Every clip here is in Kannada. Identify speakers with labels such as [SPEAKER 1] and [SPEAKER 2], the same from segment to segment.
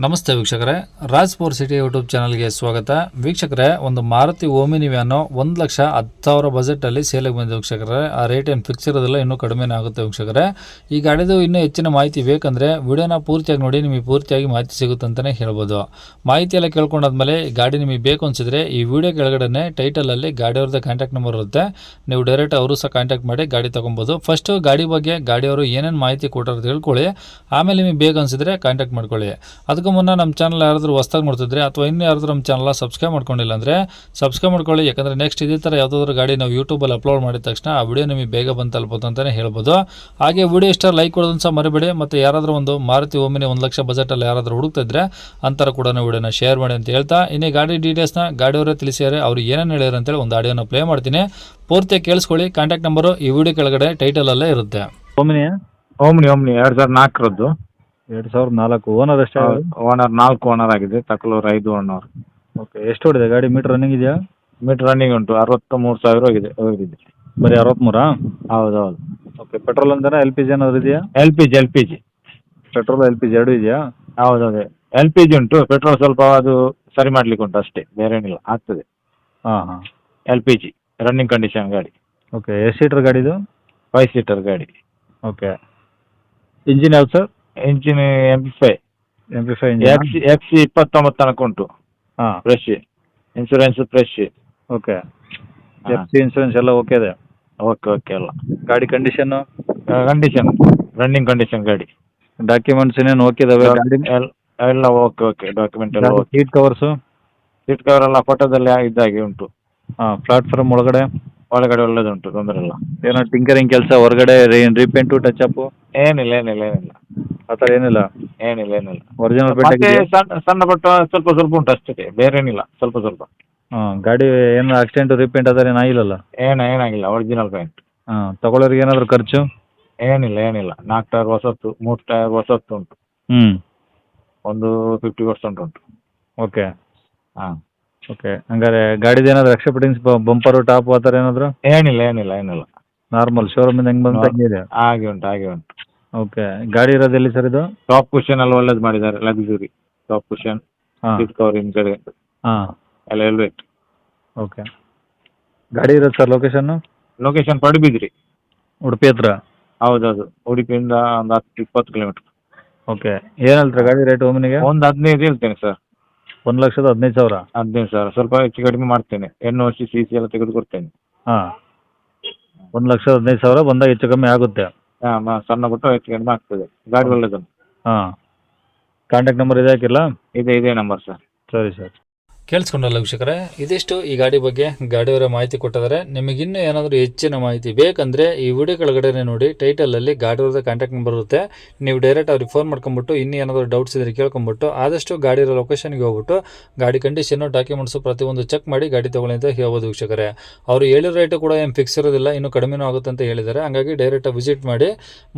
[SPEAKER 1] ನಮಸ್ತೆ ವೀಕ್ಷಕರೇ, ರಾಜ್ ಫೋರ್ ಸಿಟಿ ಯೂಟ್ಯೂಬ್ ಚಾನಲ್ಗೆ ಸ್ವಾಗತ. ವೀಕ್ಷಕರೇ, ಒಂದು ಮಾರುತಿ ಓಮಿನಿ ವ್ಯಾನು 1,10,000 ಬಜೆಟಲ್ಲಿ ಸೇಲಿಗೆ ಬಂದಿದೆ ವೀಕ್ಷಕರೇ. ಆ ರೇಟ್ ಏನು ಫಿಕ್ಸ್ ಇರೋದಿಲ್ಲ, ಇನ್ನೂ ಕಡಿಮೆನೇ ಆಗುತ್ತೆ ವೀಕ್ಷಕರೇ. ಈ ಗಾಡಿದು ಇನ್ನೂ ಹೆಚ್ಚಿನ ಮಾಹಿತಿ ಬೇಕಂದರೆ ವಿಡಿಯೋನ ಪೂರ್ತಿಯಾಗಿ ನೋಡಿ, ನಿಮಗೆ ಪೂರ್ತಿಯಾಗಿ ಮಾಹಿತಿ ಸಿಗುತ್ತೆ ಅಂತಲೇ ಹೇಳ್ಬೋದು. ಮಾಹಿತಿ ಎಲ್ಲ ಕೇಳ್ಕೊಂಡಾದ್ಮೇಲೆ ಗಾಡಿ ನಿಮಗೆ ಬೇಕು ಅನಿಸಿದ್ರೆ ಈ ವಿಡಿಯೋ ಕೆಳಗಡೆ ಟೈಟಲಲ್ಲಿ ಗಾಡಿಯವ್ರದ್ದು ಕಾಂಟ್ಯಾಕ್ಟ್ ನಂಬರ್ ಇರುತ್ತೆ. ನೀವು ಡೈರೆಕ್ಟ್ ಅವರು ಸಹ ಕಾಂಟ್ಯಾಕ್ಟ್ ಮಾಡಿ ಗಾಡಿ ತೊಗೊಬೋದು. ಫಸ್ಟು ಗಾಡಿ ಬಗ್ಗೆ ಗಾಡಿಯವರು ಏನೇನು ಮಾಹಿತಿ ಕೊಟ್ಟರು ತಿಳ್ಕೊಳ್ಳಿ, ಆಮೇಲೆ ನಿಮಗೆ ಬೇಕು ಅನಿಸಿದ್ರೆ ಕಾಂಟ್ಯಾಕ್ಟ್ ಮಾಡ್ಕೊಳ್ಳಿ. ಅದಕ್ಕೂ ಮುನ್ನ ನಮ್ಮ ಚಾನಲ್ ಯಾರಾದರೂ ಹೊಸ್ದಾಗಿ ನೋಡ್ತಿದ್ರೆ ಅಥವಾ ಇನ್ನೂ ಯಾರಾದರೂ ನಮ್ಮ ಚಾನಲ್ ಸಬ್ಸ್ಕ್ರೈಬ್ ಮಾಡ್ಕೊಂಡಿಲ್ಲ ಅಂದರೆ ಸಬ್ಸ್ಕ್ರೈಬ್ ಮಾಡ್ಕೊಳ್ಳಿ. ಯಾಕಂದರೆ ನೆಕ್ಸ್ಟ್ ಇದೇ ಥರ ಯಾವುದಾದ್ರೂ ಗಾಡಿ ನಾವು ಯೂಟ್ಯೂಬಲ್ಲಿ ಅಪ್ಲೋಡ್ ಮಾಡಿದ ತಕ್ಷಣ ಆ ವಿಡಿಯೋ ನಿಮಗೆ ಬೇಗ ಬಂದು ತಲುಪುತ್ತೆ ಅಂತಲೇ ಹೇಳ್ಬೋದು. ಹಾಗೆ ವಿಡಿಯೋ ಇಷ್ಟ ಲೈಕ್ ಕೊಡೋದನ್ನು ಸಹ ಮರಿಬೇಡಿ. ಮತ್ತು ಯಾರಾದರೂ ಒಂದು ಮಾರುತಿ ಓಮಿನಿ 1,00,000 ಬಜೆಟಲ್ಲಿ ಯಾರಾದರೂ ಹುಡುಕ್ತಿದ್ರೆ ಅಂತರ ಕೂಡ ವಿಡಿಯೋನ ಶೇರ್ ಮಾಡಿ ಅಂತ ಹೇಳ್ತಾ, ಇನ್ನೇ ಗಾಡಿ ಡೀಟೇಲ್ಸ್ನ ಗಾಡಿಯವರೇ ತಿಳಿಸಿದ್ದಾರೆ. ಅವ್ರು ಏನೇನು ಹೇಳ್ಯಾರ ಅಂತೇಳಿ ಒಂದು ಆಡಿಯೋನ ಪ್ಲೇ ಮಾಡ್ತೀನಿ, ಪೂರ್ತಿ ಕೇಳಿಸ್ಕೊಳ್ಳಿ. ಕಾಂಟ್ಯಾಕ್ಟ್ ನಂಬರು ಈ ವಿಡಿಯೋ ಕೆಳಗಡೆ ಟೈಟಲಲ್ಲೇ ಇರುತ್ತೆ.
[SPEAKER 2] ಓಮಿನಿ
[SPEAKER 3] 2004
[SPEAKER 2] 2004 ಓನರ್ ಅಷ್ಟೇ?
[SPEAKER 3] ಓನರ್ 4 ಓನರ್ ಆಗಿದೆ. ತಕಲೂರು 5 ಓನರ್.
[SPEAKER 2] ಓಕೆ, ಎಷ್ಟು ಹೊಡಿದೆ ಗಾಡಿ? ಮೀಟರ್ ರನ್ನಿಂಗ್ ಇದೆಯಾ?
[SPEAKER 3] ಮೀಟರ್ ರನ್ನಿಂಗ್ ಉಂಟು. 63,000 ಹೋಗಿದೆ.
[SPEAKER 2] ಬರೀ 63?
[SPEAKER 3] ಹೌದು.
[SPEAKER 2] ಓಕೆ, ಪೆಟ್ರೋಲ್ ಅಂದ್ರೆ ಎಲ್ ಪಿ ಜಿ ಏನಾದ್ರು ಇದೆಯಾ?
[SPEAKER 3] L P G
[SPEAKER 2] petrol L P G ಎರಡು ಇದೆಯಾ?
[SPEAKER 3] ಹೌದೌದು, ಎಲ್ ಪಿ ಜಿ ಉಂಟು. ಪೆಟ್ರೋಲ್ ಸ್ವಲ್ಪ ಅದು ಸರಿ ಮಾಡ್ಲಿಕ್ಕೆ ಉಂಟು ಅಷ್ಟೇ, ಬೇರೆ ಏನಿಲ್ಲ, ಆಗ್ತದೆ.
[SPEAKER 2] ಹಾಂ.
[SPEAKER 3] L P G running condition ಗಾಡಿ.
[SPEAKER 2] ಓಕೆ, ಎಷ್ಟು ಸೀಟರ್ ಗಾಡಿದು?
[SPEAKER 3] 5 ಸೀಟರ್ ಗಾಡಿ.
[SPEAKER 2] ಓಕೆ, ಇಂಜಿನ್ ಯಾವ್ದು sir?
[SPEAKER 3] Engine MP5
[SPEAKER 2] engine
[SPEAKER 3] XC 29 ತನಕ ಉಂಟು.
[SPEAKER 2] ಹಾಂ,
[SPEAKER 3] fresh insurance fresh.
[SPEAKER 2] Okay, FC insurance ಎಲ್ಲ ಓಕೆ ಇದೆ?
[SPEAKER 3] ಓಕೆ ಎಲ್ಲ.
[SPEAKER 2] ಗಾಡಿ ಕಂಡೀಷನ್
[SPEAKER 3] ರನ್ನಿಂಗ್ ಕಂಡೀಷನ್ ಗಾಡಿ.
[SPEAKER 2] ಡಾಕ್ಯುಮೆಂಟ್ಸ್ ಏನೇನು ಓಕೆ ಇದಾವೆ?
[SPEAKER 3] ಎಲ್ಲ ಓಕೆ ಡಾಕ್ಯುಮೆಂಟ್ ಎಲ್ಲ okay.
[SPEAKER 2] Seat covers?
[SPEAKER 3] Seat cover ಎಲ್ಲ ಫೋಟೋದಲ್ಲಿ ಇದ್ದಾಗೆ ಉಂಟು.
[SPEAKER 2] ಹಾಂ, ಪ್ಲಾಟ್ಫಾರ್ಮ್ ಒಳಗಡೆ
[SPEAKER 3] ಒಳ್ಳೆದುಂಟು, ತೊಂದರೆ ಇಲ್ಲ.
[SPEAKER 2] ಏನೋ ಟಿಂಕರಿಂಗ್ ಕೆಲಸ ಹೊರಗಡೆ ರೀಪೇಂಟು ಟಚ್ ಅಪ್
[SPEAKER 3] ಏನಿಲ್ಲ
[SPEAKER 2] ಆ ಥರ ಏನಿಲ್ಲ?
[SPEAKER 3] ಏನಿಲ್ಲ.
[SPEAKER 2] ಒರಿಜಿನಲ್
[SPEAKER 3] ಮತ್ತೆ ಸಣ್ಣ ಪುಟ್ಟ ಸ್ವಲ್ಪ ಉಂಟು ಅಷ್ಟೇ, ಬೇರೆ ಏನಿಲ್ಲ. ಸ್ವಲ್ಪ.
[SPEAKER 2] ಹಾಂ, ಗಾಡಿ ಏನು ಆಕ್ಸಿಡೆಂಟ್ ರೀಪೇಂಟ್ ಅದರ ಏನಾಗಿಲ್ಲಲ್ಲ?
[SPEAKER 3] ಏನಾಗಿಲ್ಲ, ಒರಿಜಿನಲ್ ಪೇಂಟ್.
[SPEAKER 2] ಹಾಂ, ತಗೊಳ್ಳೋರಿಗೆ ಏನಾದರೂ ಖರ್ಚು?
[SPEAKER 3] ಏನಿಲ್ಲ. 4 ಟೈರ್ ಹೊಸತ್ತು, 3 ಟೈರ್ ಹೊಸತ್ತು ಉಂಟು. ಒಂದು 50% ಉಂಟು.
[SPEAKER 2] ಓಕೆ.
[SPEAKER 3] ಹಾಂ,
[SPEAKER 2] ಓಕೆ, ಹಂಗಾರೆ ಗಾಡಿದು ಏನಾದ್ರು ಎಕ್ಸ್ಟ್ರಾ ಫಿಟ್ಟಿಂಗ್ಸ್ ಬಂಪರು ಟಾಪ್ ಆ ಥರ ಏನಾದರೂ?
[SPEAKER 3] ಏನಿಲ್ಲ.
[SPEAKER 2] ನಾರ್ಮಲ್ ಶೋರೂಮಿಂದ ಹೆಂಗೆ ಬಂದು ಇದೆ?
[SPEAKER 3] ಹಾಗೆ ಉಂಟು.
[SPEAKER 2] ಓಕೆ, ಗಾಡಿ ಇರೋದು ಎಲ್ಲಿ ಸರ್ ಇದು?
[SPEAKER 3] ಟಾಪ್ ಕುಷನ್ ಎಲ್ಲ ಒಳ್ಳೇದು ಮಾಡಿದ್ದಾರೆ, luxury top cushion. Seat cover ಹಿಂದ್ಗಡೆ
[SPEAKER 2] ಹಾಂ
[SPEAKER 3] ಎಲ್ಲ ಎಲ್ವೇಟ್.
[SPEAKER 2] ಓಕೆ, ಗಾಡಿ ಇರೋದು ಸರ್
[SPEAKER 3] ಲೊಕೇಶನ್ ಪಡುಬಿದ್ರಿ,
[SPEAKER 2] ಉಡುಪಿ ಹತ್ರ?
[SPEAKER 3] ಹೌದೌದು, ಉಡುಪಿಯಿಂದ ಒಂದು 10-20 ಕಿಲೋಮೀಟರ್.
[SPEAKER 2] ಓಕೆ, ಏನು ಹೇಳ್ತಾರೆ ಗಾಡಿ ರೇಟ್ ಓಮಿನಿಗೆ?
[SPEAKER 3] ಒಂದು 15 ಹೇಳ್ತೇನೆ ಸರ್.
[SPEAKER 2] 1,15,000?
[SPEAKER 3] 15,000 ಸ್ವಲ್ಪ ಹೆಚ್ಚು ಕಡಿಮೆ ಮಾಡ್ತೇನೆ. NOC CC ಎಲ್ಲ ತೆಗೆದುಕೊಡ್ತೇನೆ.
[SPEAKER 2] ಹಾಂ, 1,15,000 ಬಂದಾಗ ಹೆಚ್ಚು ಕಮ್ಮಿ ಆಗುತ್ತೆ.
[SPEAKER 3] ಹಾಂ, ಸಣ್ಣ ಪುಟ್ಟ ಹೆಚ್ಚು ಕಡಿಮೆ ಆಗ್ತದೆ. ಗಾಡಿ ಒಳ್ಳೆದು.
[SPEAKER 2] ಹಾಂ, ಕಾಂಟ್ಯಾಕ್ಟ್ ನಂಬರ್ ಇದೆ ಹಾಕಿಲ್ಲ?
[SPEAKER 3] ಇದೇ ನಂಬರ್ ಸರ್.
[SPEAKER 2] ಸರಿ ಸರ್.
[SPEAKER 1] ಕೇಳಿಸ್ಕೊಂಡಲ್ಲ ವೀಕ್ಷಕರೇ, ಇದಿಷ್ಟು ಈ ಗಾಡಿ ಬಗ್ಗೆ ಗಾಡಿಯವರ ಮಾಹಿತಿ ಕೊಟ್ಟಿದ್ದಾರೆ. ನಿಮಗಿನ್ನೂ ಏನಾದರೂ ಹೆಚ್ಚಿನ ಮಾಹಿತಿ ಬೇಕಂದರೆ ಈ ವಿಡಿಯೋ ಕೆಳಗಡೆ ನೋಡಿ, ಟೈಟಲಲ್ಲಿ ಗಾಡಿಯವ್ರದ್ದು ಕಾಂಟ್ಯಾಕ್ಟ್ ನಂಬರ್ ಇರುತ್ತೆ. ನೀವು ಡೈರೆಕ್ಟ್ ಅವ್ರಿಗೆ ಫೋನ್ ಮಾಡ್ಕೊಂಬಿಟ್ಟು ಇನ್ನೂ ಏನಾದರೂ ಡೌಟ್ಸ್ ಇದ್ದರೆ ಕೇಳ್ಕೊಂಬಿಟ್ಟು ಆದಷ್ಟು ಗಾಡಿರೋ ಲೊಕೇಶನ್ಗೆ ಹೋಗ್ಬಿಟ್ಟು ಗಾಡಿ ಕಂಡೀಷನ್ನು ಡಾಕ್ಯುಮೆಂಟ್ಸು ಪ್ರತಿಯೊಂದು ಚೆಕ್ ಮಾಡಿ ಗಾಡಿ ತೊಗೊಳ್ಳಿ ಅಂತ ಹೇಳ್ಬೋದು ವೀಕ್ಷಕರೇ. ಅವರು ಹೇಳಿರೋ ರೇಟು ಕೂಡ ಏನು ಫಿಕ್ಸ್ ಇರೋದಿಲ್ಲ, ಇನ್ನೂ ಕಡಿಮೆನೂ ಆಗುತ್ತೆ ಅಂತ ಹೇಳಿದ್ದಾರೆ. ಹಾಗಾಗಿ ಡೈರೆಕ್ಟಾಗಿ ವಿಸಿಟ್ ಮಾಡಿ.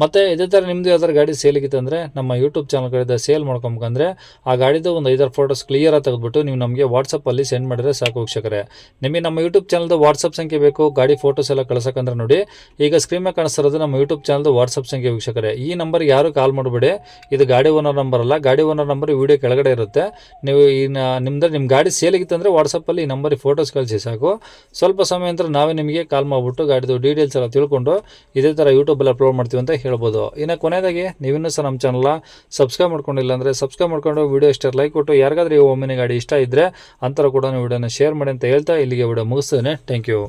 [SPEAKER 1] ಮತ್ತು ಇದೇ ಥರ ನಿಮ್ಮದು ಯಾವ್ದಾರು ಗಾಡಿ ಸೇಲಿಗಿತ್ತಂದರೆ ನಮ್ಮ ಯೂಟ್ಯೂಬ್ ಚಾನಲ್ ಕಡೆಯಿಂದ ಸೇಲ್ ಮಾಡ್ಕೊಂಬೇಕಂದ್ರೆ ಆ ಗಾಡಿದು ಒಂದು 5-6 ಫೋಟೋಸ್ ಕ್ಲಿಯರಾಗಿ ತೆಗೆದುಬಿಟ್ಟು ನೀವು ನಮಗೆ ವಾಟ್ಸಪ್ಪಲ್ಲಿ ಸೆಂಡ್ ಮಾಡಿದ್ರೆ ಸಾಕು ವೀಕ್ಷಕರೇ. ನಿಮಗೆ ನಮ್ಮ ಯೂಟ್ಯೂಬ್ ಚಾನಲ್ದು ವಾಟ್ಸಪ್ ಸಂಖ್ಯೆ ಬೇಕು ಗಾಡಿ ಫೋಟೋಸ್ ಎಲ್ಲ ಕಳ್ಸೋಕಂದ್ರೆ ನೋಡಿ, ಈಗ ಸ್ಕ್ರೀನ್ ಮೇಲೆ ಕಾಣಿಸ್ತಿರೋದು ನಮ್ಮ ಯೂಟ್ಯೂಬ್ ಚಾನಲ್ದು ವಾಟ್ಸಪ್ ಸಂಖ್ಯೆ ವೀಕ್ಷಕರೇ. ಈ ನಂಬರ್ಗೆ ಯಾರು ಕಾಲ್ ಮಾಡಬೇಡಿ, ಇದು ಗಾಡಿ ಓನರ್ ನಂಬರ್ ಅಲ್ಲ. ಗಾಡಿ ಓನರ್ ನಂಬರ್ ವಿಡಿಯೋ ಕೆಳಗಡೆ ಇರುತ್ತೆ. ನೀವು ನಿಮ್ಮ ಗಾಡಿ ಸೇಲಿಗಿತ್ತಂದರೆ ವಾಟ್ಸಪ್ಪಲ್ಲಿ ಈ ನಂಬರಿಗೆ ಫೋಟೋಸ್ ಕಳಿಸಿ ಸಾಕು. ಸ್ವಲ್ಪ ಸಮಯ ನಂತರ ನಾವೇ ನಿಮಗೆ ಕಾಲ್ ಮಾಡಿಬಿಟ್ಟು ಗಾಡಿದು ಡೀಟೇಲ್ಸ್ ಎಲ್ಲ ತಿಳ್ಕೊಂಡು ಇದೇ ಥರ ಯೂಟ್ಯೂಬಲ್ಲಿ ಅಪ್ಲೋಡ್ ಮಾಡ್ತೀವಿ ಅಂತ ಹೇಳ್ಬೋದು. ಇನ್ನು ಕೊನೆಯದಾಗಿ ನೀವಿನ್ನೂ ಸಹ ನಮ್ಮ ಚಾನಲ್ನ ಸಬ್ಸ್ಕ್ರೈಬ್ ಮಾಡ್ಕೊಂಡಿಲ್ಲ ಅಂದರೆ ಸಬ್ಸ್ಕ್ರೈಬ್ ಮಾಡ್ಕೊಂಡು ವಿಡಿಯೋ ಇಷ್ಟ ಲೈಕ್ ಕೊಟ್ಟು ಯಾರಿಗಾದ್ರೂ ಈ ಓಮಿನಿ ಗಾಡಿ ಇಷ್ಟ ಇದ್ದರೆ ಅಂತರ ಕೂಡ ವಿಡಿಯೋನ ಶೇರ್ ಮಾಡಿ ಅಂತ ಹೇಳ್ತಾ ಇಲ್ಲಿಗೆ ವಿಡಿಯೋ ಮುಗಿಸ್ತೇನೆ. Thank you.